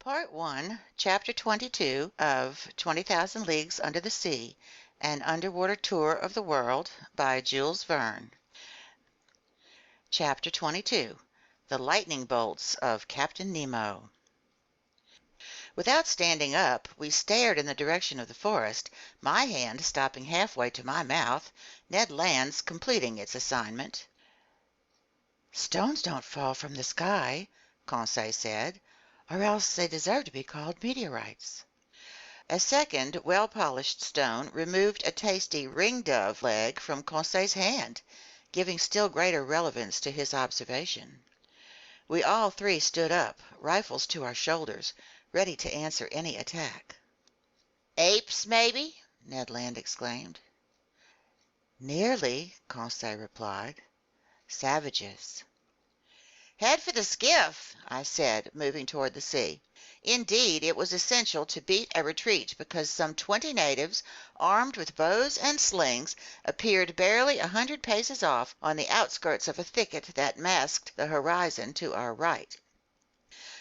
Part 1, Chapter 22 of 20,000 Leagues Under the Sea, An Underwater Tour of the World by Jules Verne. Chapter 22, The Lightning Bolts of Captain Nemo. Without standing up, we stared in the direction of the forest, my hand stopping halfway to my mouth, Ned Land's completing its assignment. "Stones don't fall from the sky," Conseil said, "or else they deserve to be called meteorites." A second well-polished stone removed a tasty ring-dove leg from Conseil's hand, giving still greater relevance to his observation. We all three stood up, rifles to our shoulders, ready to answer any attack. "Apes, maybe?" Ned Land exclaimed. "Nearly," Conseil replied. "Savages." "Head for the skiff," I said, moving toward the sea. Indeed, it was essential to beat a retreat because some 20 natives, armed with bows and slings, appeared barely 100 paces off on the outskirts of a thicket that masked the horizon to our right.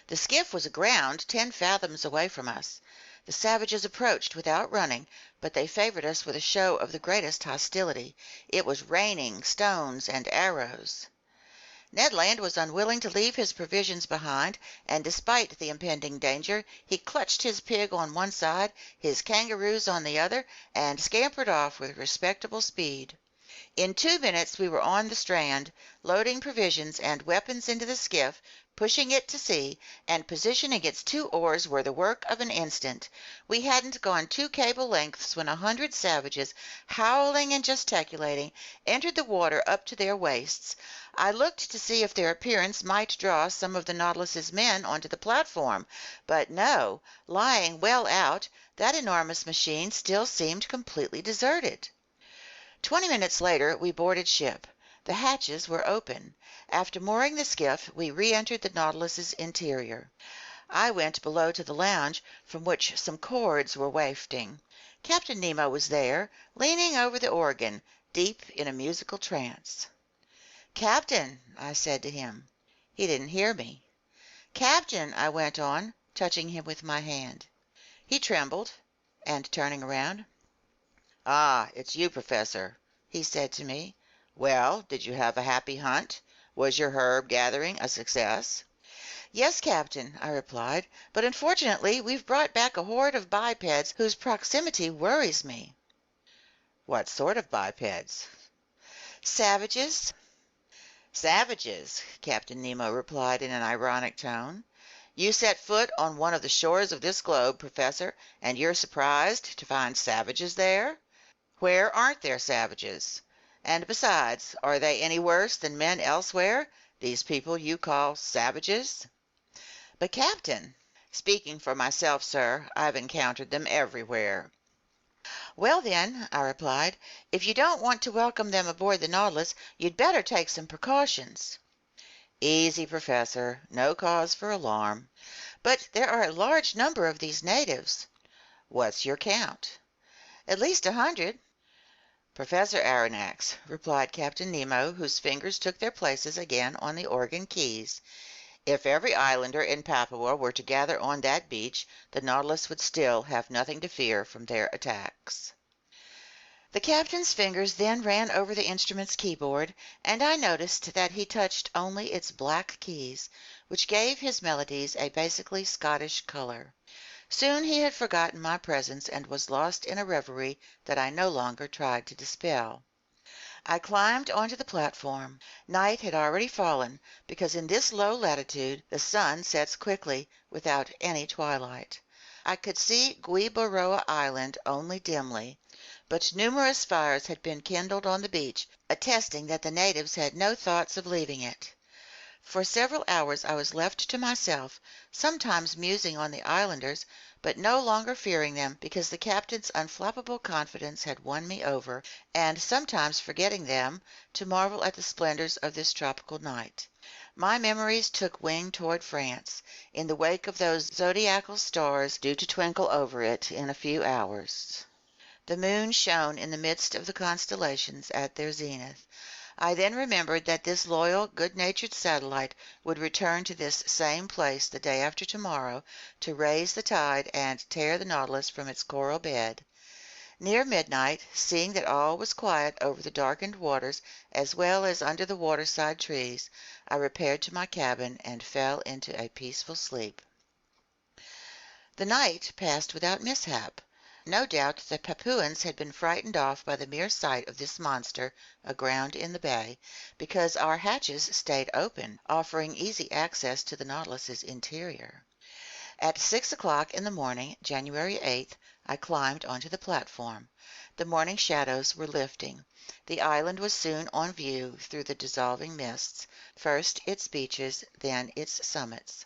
The skiff was aground 10 fathoms away from us. The savages approached without running, but they favored us with a show of the greatest hostility. It was raining stones and arrows. Ned Land was unwilling to leave his provisions behind, and despite the impending danger, he clutched his pig on one side, his kangaroos on the other, and scampered off with respectable speed. In 2 minutes we were on the strand, loading provisions and weapons into the skiff, pushing it to sea, and positioning its 2 oars were the work of an instant. We hadn't gone 2 cable lengths when 100 savages, howling and gesticulating, entered the water up to their waists. I looked to see if their appearance might draw some of the Nautilus's men onto the platform, but no, lying well out, that enormous machine still seemed completely deserted. 20 minutes later we boarded ship. The hatches were open. After mooring the skiff, we re-entered the Nautilus's interior. I went below to the lounge, from which some chords were wafting. Captain Nemo was there, leaning over the organ, deep in a musical trance. "Captain," I said to him. He didn't hear me. "Captain," I went on, touching him with my hand. He trembled, and turning around, "Ah, it's you, Professor," he said to me. "Well, did you have a happy hunt? Was your herb gathering a success?" "Yes, Captain," I replied, "but unfortunately we've brought back a horde of bipeds whose proximity worries me." "What sort of bipeds?" "Savages." "Savages," Captain Nemo replied in an ironic tone. "You set foot on one of the shores of this globe, Professor, and you're surprised to find savages there? Where aren't there savages? And besides, are they any worse than men elsewhere, these people you call savages?" "But, Captain—" "Speaking for myself, sir, I've encountered them everywhere." "Well, then," I replied, "if you don't want to welcome them aboard the Nautilus, you'd better take some precautions." "Easy, Professor. No cause for alarm." "But there are a large number of these natives." "What's your count?" "At least 100." "Professor Aronnax," replied Captain Nemo, whose fingers took their places again on the organ keys, "if every islander in Papua were to gather on that beach, the Nautilus would still have nothing to fear from their attacks." The captain's fingers then ran over the instrument's keyboard, and I noticed that he touched only its black keys, which gave his melodies a basically Scottish color. Soon he had forgotten my presence and was lost in a reverie that I no longer tried to dispel. I climbed onto the platform. Night had already fallen, because in this low latitude the sun sets quickly, without any twilight. I could see Gueboroa Island only dimly, but numerous fires had been kindled on the beach, attesting that the natives had no thoughts of leaving it. For several hours I was left to myself, sometimes musing on the islanders, but no longer fearing them because the captain's unflappable confidence had won me over, and sometimes forgetting them to marvel at the splendors of this tropical night. My memories took wing toward France, in the wake of those zodiacal stars due to twinkle over it in a few hours. The moon shone in the midst of the constellations at their zenith. I then remembered that this loyal, good-natured satellite would return to this same place the day after tomorrow to raise the tide and tear the Nautilus from its coral bed. Near midnight, seeing that all was quiet over the darkened waters as well as under the waterside trees, I repaired to my cabin and fell into a peaceful sleep. The night passed without mishap. No doubt the Papuans had been frightened off by the mere sight of this monster aground in the bay, because our hatches stayed open, offering easy access to the Nautilus's interior. At 6 o'clock in the morning, January 8th, I climbed onto the platform. The morning shadows were lifting. The island was soon on view through the dissolving mists, first its beaches, then its summits.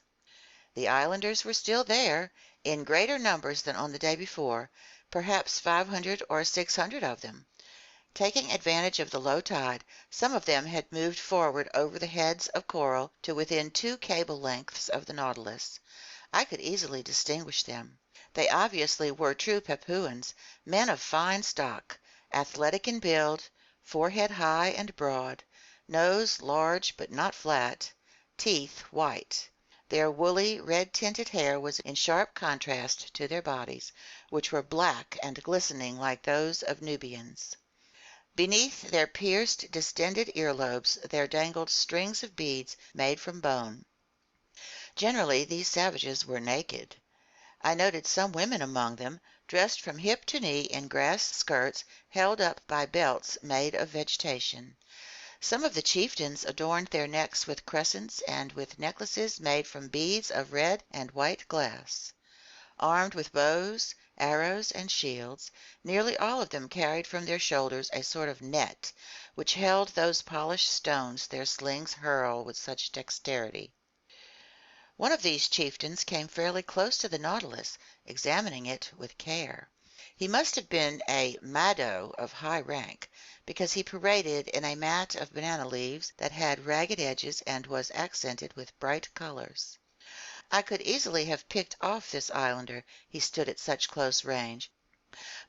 The islanders were still there, in greater numbers than on the day before, perhaps 500 or 600 of them. Taking advantage of the low tide, some of them had moved forward over the heads of coral to within 2 cable lengths of the Nautilus. I could easily distinguish them. They obviously were true Papuans, men of fine stock, athletic in build, forehead high and broad, nose large but not flat, teeth white. Their woolly, red-tinted hair was in sharp contrast to their bodies, which were black and glistening like those of Nubians. Beneath their pierced, distended earlobes there dangled strings of beads made from bone. Generally these savages were naked. I noted some women among them, dressed from hip to knee in grass skirts held up by belts made of vegetation. Some of the chieftains adorned their necks with crescents and with necklaces made from beads of red and white glass. Armed with bows, arrows, and shields, nearly all of them carried from their shoulders a sort of net, which held those polished stones their slings hurl with such dexterity. One of these chieftains came fairly close to the Nautilus, examining it with care. He must have been a Mado of high rank, because he paraded in a mat of banana leaves that had ragged edges and was accented with bright colors. I could easily have picked off this islander, he stood at such close range,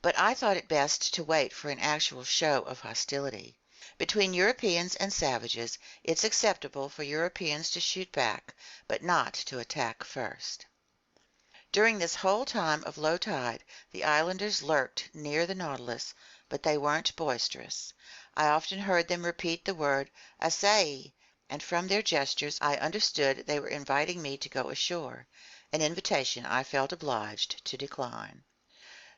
but I thought it best to wait for an actual show of hostility. Between Europeans and savages, it's acceptable for Europeans to shoot back, but not to attack first. During this whole time of low tide, the islanders lurked near the Nautilus, but they weren't boisterous. I often heard them repeat the word "Assai," and from their gestures I understood they were inviting me to go ashore, an invitation I felt obliged to decline.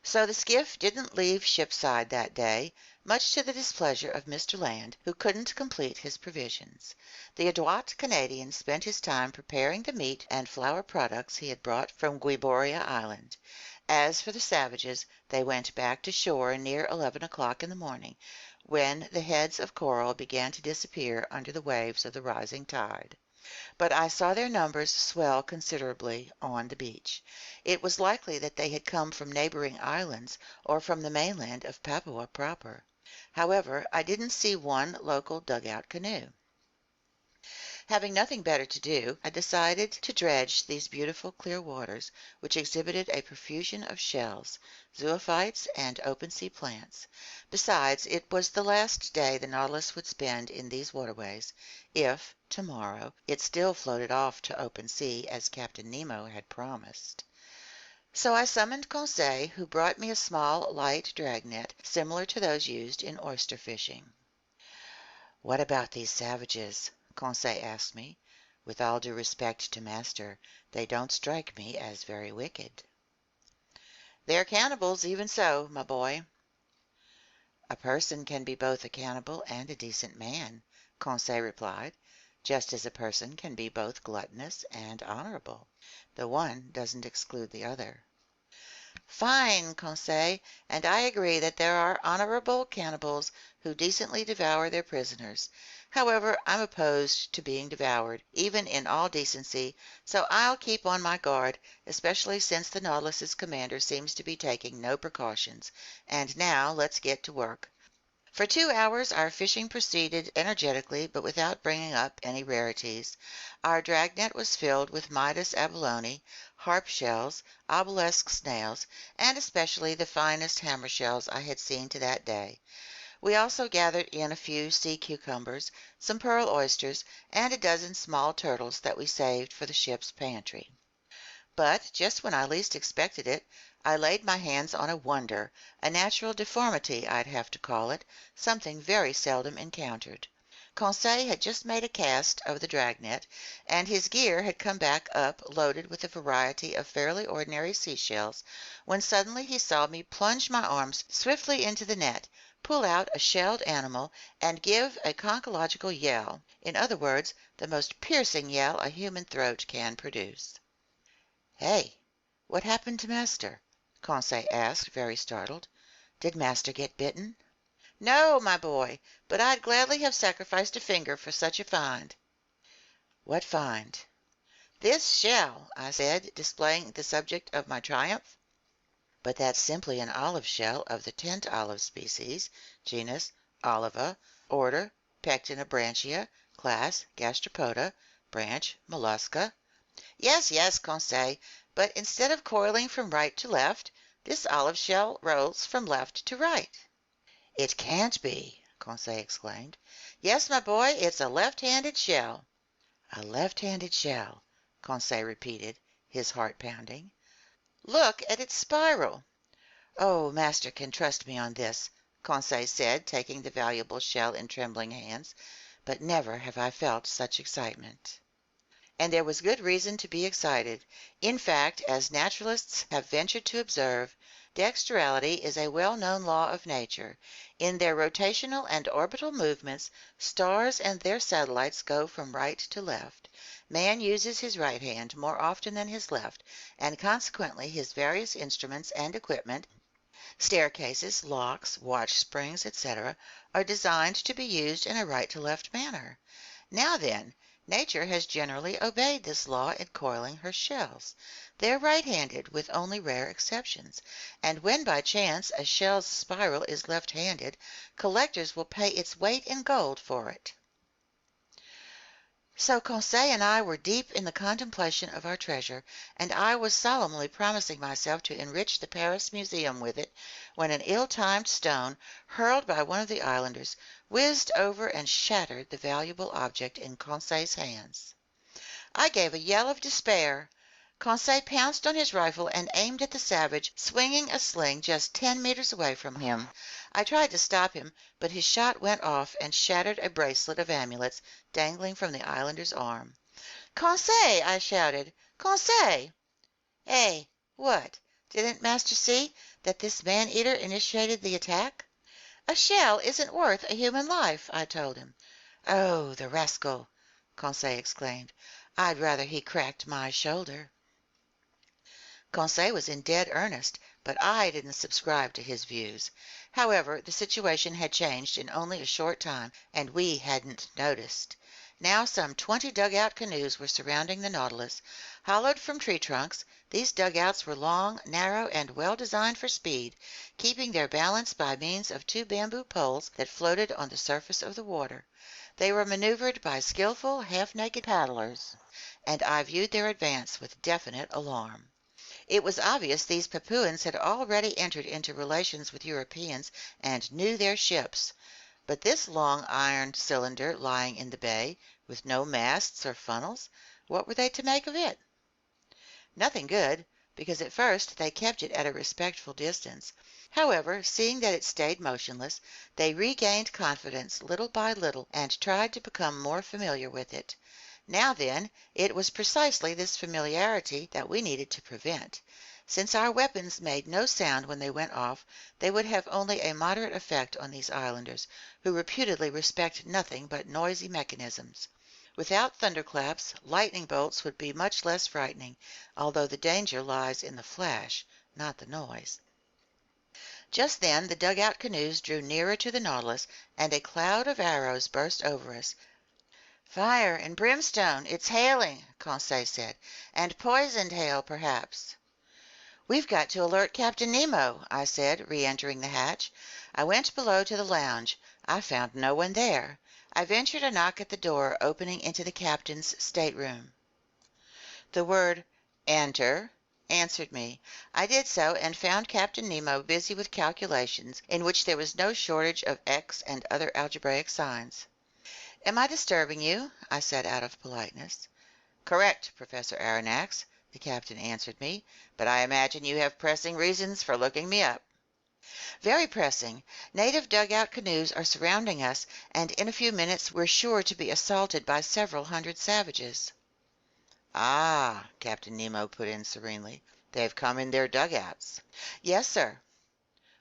So the skiff didn't leave shipside that day, much to the displeasure of Mr. Land, who couldn't complete his provisions. The adroit Canadian spent his time preparing the meat and flour products he had brought from Guiboria Island. As for the savages, they went back to shore near 11 o'clock in the morning, when the heads of coral began to disappear under the waves of the rising tide. But I saw their numbers swell considerably on the beach. It was likely that they had come from neighboring islands or from the mainland of Papua proper. However, I didn't see one local dugout canoe. Having nothing better to do, I decided to dredge these beautiful clear waters, which exhibited a profusion of shells, zoophytes, and open-sea plants. Besides, it was the last day the Nautilus would spend in these waterways, if, tomorrow, it still floated off to open sea as Captain Nemo had promised. So I summoned Conseil, who brought me a small, light dragnet, similar to those used in oyster fishing. "What about these savages?" Conseil asked me. "With all due respect to master, they don't strike me as very wicked." "They're cannibals, even so, my boy." "A person can be both a cannibal and a decent man," Conseil replied, "just as a person can be both gluttonous and honorable. The one doesn't exclude the other." "Fine, Conseil, and I agree that there are honorable cannibals who decently devour their prisoners. However, I'm opposed to being devoured, even in all decency, so I'll keep on my guard, especially since the Nautilus's commander seems to be taking no precautions. And now let's get to work." For 2 hours our fishing proceeded energetically, but without bringing up any rarities. Our dragnet was filled with Midas abalone, harp shells, obelisk snails, and especially the finest hammer shells I had seen to that day. We also gathered in a few sea cucumbers, some pearl oysters, and a dozen small turtles that we saved for the ship's pantry. But just when I least expected it, I laid my hands on a wonder, a natural deformity I'd have to call it, something very seldom encountered. Conseil had just made a cast of the dragnet, and his gear had come back up loaded with a variety of fairly ordinary seashells, when suddenly he saw me plunge my arms swiftly into the net, pull out a shelled animal, and give a conchological yell, in other words, the most piercing yell a human throat can produce. "Hey, what happened to master?" Conseil asked, very startled. "Did master get bitten?" "No, my boy, but I'd gladly have sacrificed a finger for such a find." "What find?" "This shell," I said, displaying the subject of my triumph. "But that's simply an olive shell of the tent olive species, genus Oliva, order Pectinobranchia, class Gastropoda, branch Mollusca." "Yes, yes, Conseil, but instead of coiling from right to left, this olive shell rolls from left to right." "It can't be!" Conseil exclaimed. "Yes, my boy, it's a left-handed shell." "A left-handed shell," Conseil repeated, his heart pounding. "Look at its spiral." "Oh, master can trust me on this," Conseil said, taking the valuable shell in trembling hands. "But never have I felt such excitement." And there was good reason to be excited. In fact, as naturalists have ventured to observe, dexterality is a well-known law of nature. In their rotational and orbital movements, stars and their satellites go from right to left. Man uses his right hand more often than his left, and consequently his various instruments and equipment, staircases, locks, watch springs, etc., are designed to be used in a right-to-left manner. Now then, nature has generally obeyed this law in coiling her shells. They're right-handed, with only rare exceptions, and when by chance a shell's spiral is left-handed, collectors will pay its weight in gold for it. So Conseil and I were deep in the contemplation of our treasure, and I was solemnly promising myself to enrich the Paris Museum with it, when an ill-timed stone, hurled by one of the islanders, whizzed over and shattered the valuable object in Conseil's hands. I gave a yell of despair. Conseil pounced on his rifle and aimed at the savage, swinging a sling just 10 meters away from him. I tried to stop him, but his shot went off and shattered a bracelet of amulets dangling from the islander's arm. "Conseil!" I shouted. "Conseil!" "Eh, what? Didn't master see that this man-eater initiated the attack?" "A shell isn't worth a human life," I told him. "Oh, the rascal!" Conseil exclaimed. "I'd rather he cracked my shoulder." Conseil was in dead earnest, but I didn't subscribe to his views. However, the situation had changed in only a short time, and we hadn't noticed. Now some 20 dugout canoes were surrounding the Nautilus. Hollowed from tree trunks, these dugouts were long, narrow, and well designed for speed, keeping their balance by means of 2 bamboo poles that floated on the surface of the water. They were maneuvered by skillful, half-naked paddlers, and I viewed their advance with definite alarm. It was obvious these Papuans had already entered into relations with Europeans and knew their ships. But this long iron cylinder lying in the bay, with no masts or funnels, what were they to make of it? Nothing good, because at first they kept it at a respectful distance. However, seeing that it stayed motionless, they regained confidence little by little and tried to become more familiar with it. Now then, it was precisely this familiarity that we needed to prevent. Since our weapons made no sound when they went off, they would have only a moderate effect on these islanders, who reputedly respect nothing but noisy mechanisms. Without thunderclaps, lightning bolts would be much less frightening, although the danger lies in the flash, not the noise. Just then the dugout canoes drew nearer to the Nautilus, and a cloud of arrows burst over us. "Fire and brimstone! It's hailing," Conseil said, "and poisoned hail, perhaps." "We've got to alert Captain Nemo," I said, re-entering the hatch. I went below to the lounge. I found no one there. I ventured a knock at the door opening into the captain's stateroom. The word "Enter" answered me. I did so, and found Captain Nemo busy with calculations in which there was no shortage of x and other algebraic signs. "Am I disturbing you?" I said out of politeness. "Correct, Professor Aronnax," the captain answered me, "but I imagine you have pressing reasons for looking me up." "Very pressing. Native dugout canoes are surrounding us, and in a few minutes we're sure to be assaulted by several hundred savages." "Ah," Captain Nemo put in serenely, "they've come in their dugouts." "Yes, sir."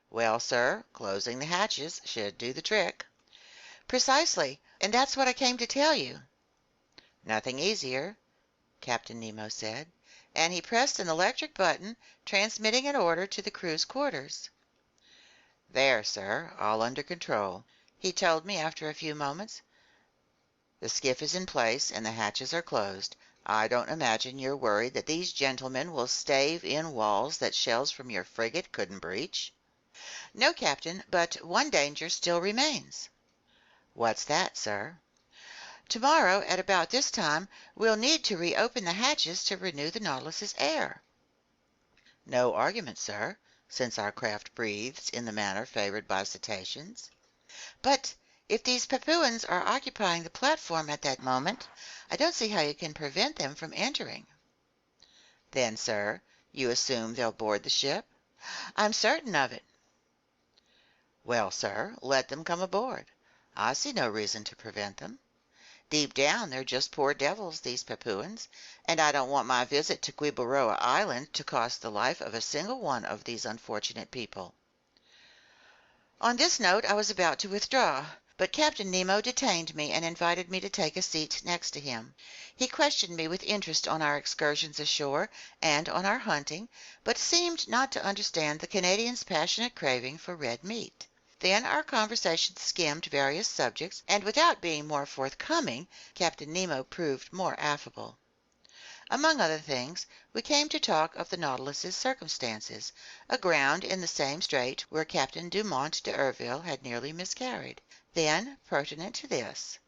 "Well, sir, closing the hatches should do the trick." "Precisely, and that's what I came to tell you." "Nothing easier," Captain Nemo said, and he pressed an electric button, transmitting an order to the crew's quarters. "There, sir, all under control," he told me after a few moments. "The skiff is in place and the hatches are closed. I don't imagine you're worried that these gentlemen will stave in walls that shells from your frigate couldn't breach?" "No, Captain, but one danger still remains." "What's that, sir?" "Tomorrow, at about this time, we'll need to reopen the hatches to renew the Nautilus's air." "No argument, sir, since our craft breathes in the manner favored by cetaceans." "But if these Papuans are occupying the platform at that moment, I don't see how you can prevent them from entering." "Then, sir, you assume they'll board the ship?" "I'm certain of it." "Well, sir, let them come aboard. I see no reason to prevent them. Deep down they're just poor devils, these Papuans, and I don't want my visit to Gueboroa Island to cost the life of a single one of these unfortunate people." On this note I was about to withdraw, but Captain Nemo detained me and invited me to take a seat next to him. He questioned me with interest on our excursions ashore and on our hunting, but seemed not to understand the Canadian's passionate craving for red meat. Then our conversation skimmed various subjects, and without being more forthcoming, Captain Nemo proved more affable. Among other things, we came to talk of the Nautilus's circumstances, aground in the same strait where Captain Dumont d'Urville had nearly miscarried. Then, pertinent to this: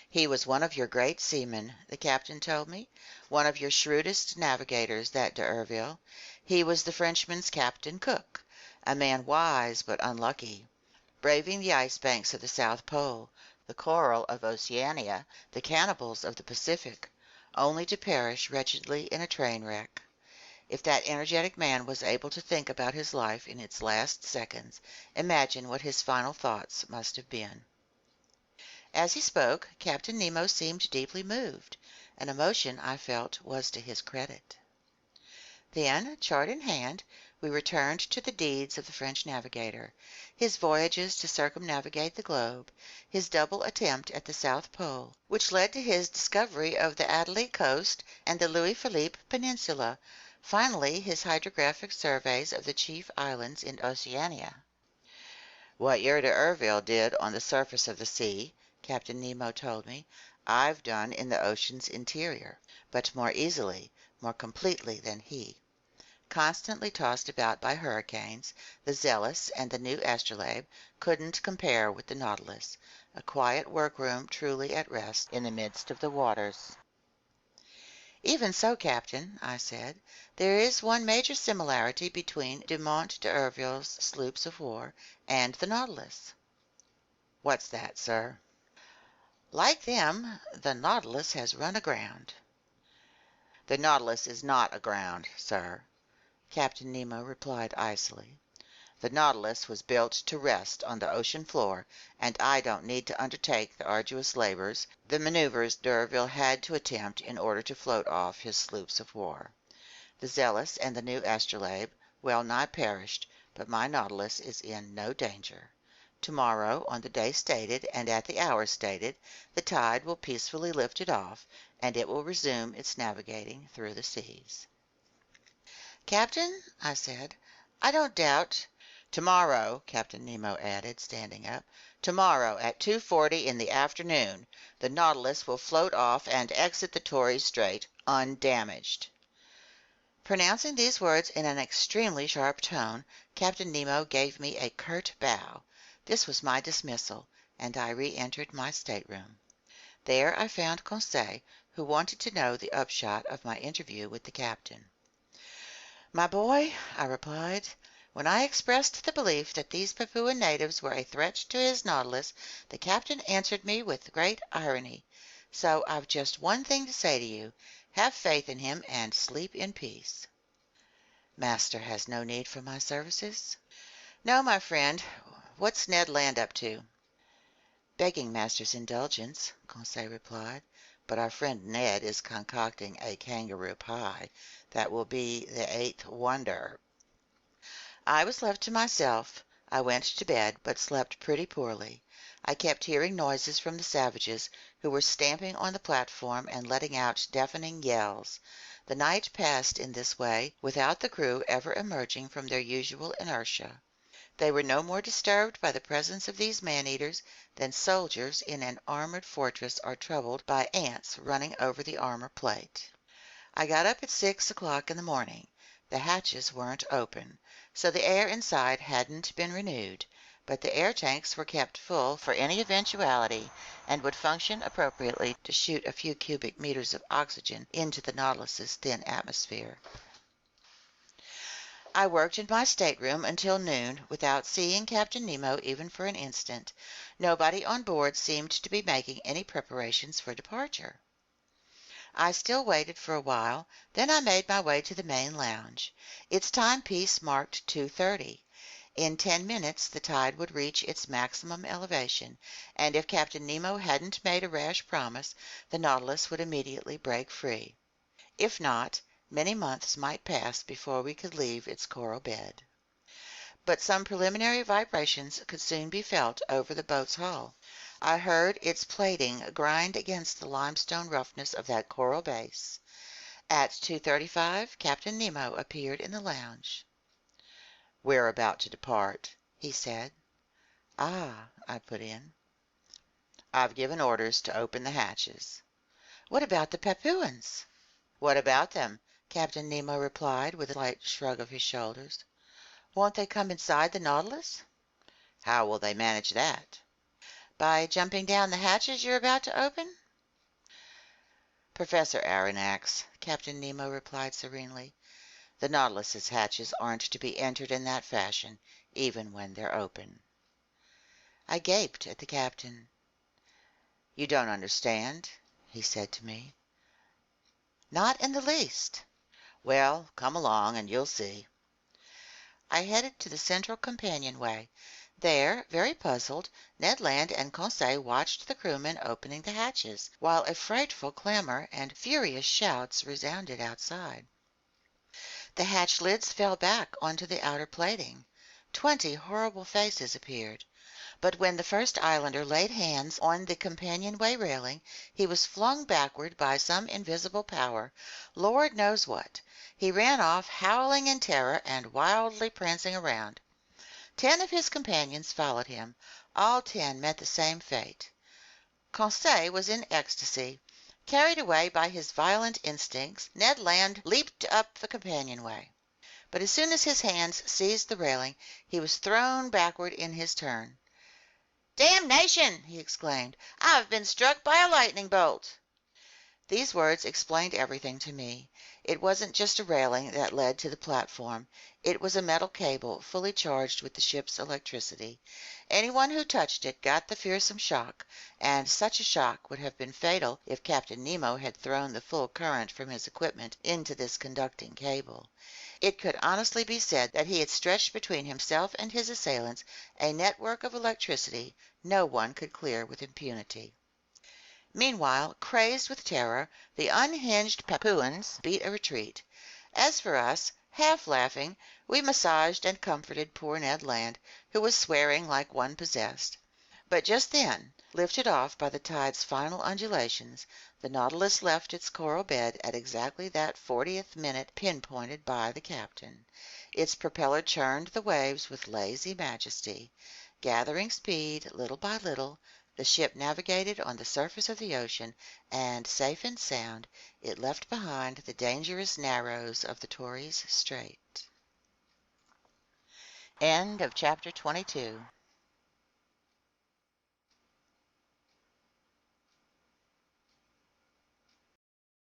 "He was one of your great seamen," the captain told me, "one of your shrewdest navigators, that d'Urville. He was the Frenchman's Captain Cook, a man wise but unlucky, braving the ice banks of the South Pole, the coral of Oceania, the cannibals of the Pacific, only to perish wretchedly in a train wreck. If that energetic man was able to think about his life in its last seconds, imagine what his final thoughts must have been." As he spoke, Captain Nemo seemed deeply moved. An emotion, I felt, was to his credit. Then, chart in hand, we returned to the deeds of the French navigator, his voyages to circumnavigate the globe, his double attempt at the South Pole, which led to his discovery of the Adelie coast and the Louis Philippe Peninsula, finally his hydrographic surveys of the chief islands in Oceania. "What your d'Urville did on the surface of the sea," Captain Nemo told me, "I've done in the ocean's interior, but more easily, more completely than he. Constantly tossed about by hurricanes, the Zealous and the new Astrolabe couldn't compare with the Nautilus, a quiet workroom truly at rest in the midst of the waters." "Even so, Captain," I said, "there is one major similarity between Dumont d'Urville's sloops of war and the Nautilus." "What's that, sir?" "Like them, the Nautilus has run aground." "The Nautilus is not aground, sir," Captain Nemo replied icily. "The Nautilus was built to rest on the ocean floor, and I don't need to undertake the arduous labors, the maneuvers d'Urville had to attempt in order to float off his sloops of war. The Zealous and the new Astrolabe well nigh perished, but my Nautilus is in no danger. Tomorrow, on the day stated and at the hour stated, the tide will peacefully lift it off, and it will resume its navigating through the seas." "Captain," I said, "I don't doubt—" "Tomorrow," Captain Nemo added, standing up, "tomorrow at 2:40 in the afternoon, the Nautilus will float off and exit the Torres Strait undamaged." Pronouncing these words in an extremely sharp tone, Captain Nemo gave me a curt bow. This was my dismissal, and I re-entered my stateroom. There I found Conseil, who wanted to know the upshot of my interview with the captain. My boy, I replied, when I expressed the belief that these Papuan natives were a threat to his Nautilus, the captain answered me with great irony. So I've just one thing to say to you. Have faith in him and sleep in peace. Master has no need for my services? No, my friend. What's Ned Land up to? Begging master's indulgence, Conseil replied, but our friend Ned is concocting a kangaroo pie that will be the eighth wonder. I was left to myself. I went to bed, but slept pretty poorly. I kept hearing noises from the savages, who were stamping on the platform and letting out deafening yells. The night passed in this way, without the crew ever emerging from their usual inertia. They were no more disturbed by the presence of these man-eaters than soldiers in an armored fortress are troubled by ants running over the armor plate. I got up at 6 o'clock in the morning. The hatches weren't open, so the air inside hadn't been renewed, but the air tanks were kept full for any eventuality and would function appropriately to shoot a few cubic meters of oxygen into the Nautilus's thin atmosphere. I worked in my stateroom until noon without seeing Captain Nemo even for an instant. Nobody on board seemed to be making any preparations for departure. I still waited for a while, then I made my way to the main lounge. Its timepiece marked 2:30. In 10 minutes the tide would reach its maximum elevation, and if Captain Nemo hadn't made a rash promise, the Nautilus would immediately break free. If not, many months might pass before we could leave its coral bed. But some preliminary vibrations could soon be felt over the boat's hull. I heard its plating grind against the limestone roughness of that coral base. At 2:35, Captain Nemo appeared in the lounge. "We're about to depart," he said. "Ah," I put in. "I've given orders to open the hatches." "What about the Papuans?" "What about them?" Captain Nemo replied with a slight shrug of his shoulders. "Won't they come inside the Nautilus?" "How will they manage that?" "By jumping down the hatches you're about to open?" "Professor Aronnax," Captain Nemo replied serenely, "the Nautilus's hatches aren't to be entered in that fashion, even when they're open." I gaped at the captain. "You don't understand," he said to me. "Not in the least." "Well, come along and you'll see." I headed to the central companionway. There, very puzzled, Ned Land and Conseil watched the crewmen opening the hatches, while a frightful clamor and furious shouts resounded outside. The hatch lids fell back onto the outer plating. 20 horrible faces appeared. But when the first islander laid hands on the companionway railing, he was flung backward by some invisible power, Lord knows what. He ran off, howling in terror and wildly prancing around. 10 of his companions followed him. All 10 met the same fate. Conseil was in ecstasy. Carried away by his violent instincts, Ned Land leaped up the companionway. But as soon as his hands seized the railing, he was thrown backward in his turn. "Damnation!" he exclaimed. "I've been struck by a lightning bolt." These words explained everything to me. It wasn't just a railing that led to the platform. It was a metal cable fully charged with the ship's electricity. Anyone who touched it got the fearsome shock, and such a shock would have been fatal if Captain Nemo had thrown the full current from his equipment into this conducting cable. It could honestly be said that he had stretched between himself and his assailants a network of electricity no one could clear with impunity. Meanwhile, crazed with terror, the unhinged Papuans beat a retreat. As for us, half laughing, we massaged and comforted poor Ned Land, who was swearing like one possessed. But just then, lifted off by the tide's final undulations, the Nautilus left its coral bed at exactly that 40th minute pinpointed by the captain. Its propeller churned the waves with lazy majesty. Gathering speed little by little, the ship navigated on the surface of the ocean, and, safe and sound, it left behind the dangerous narrows of the Torres Strait. End of chapter 22.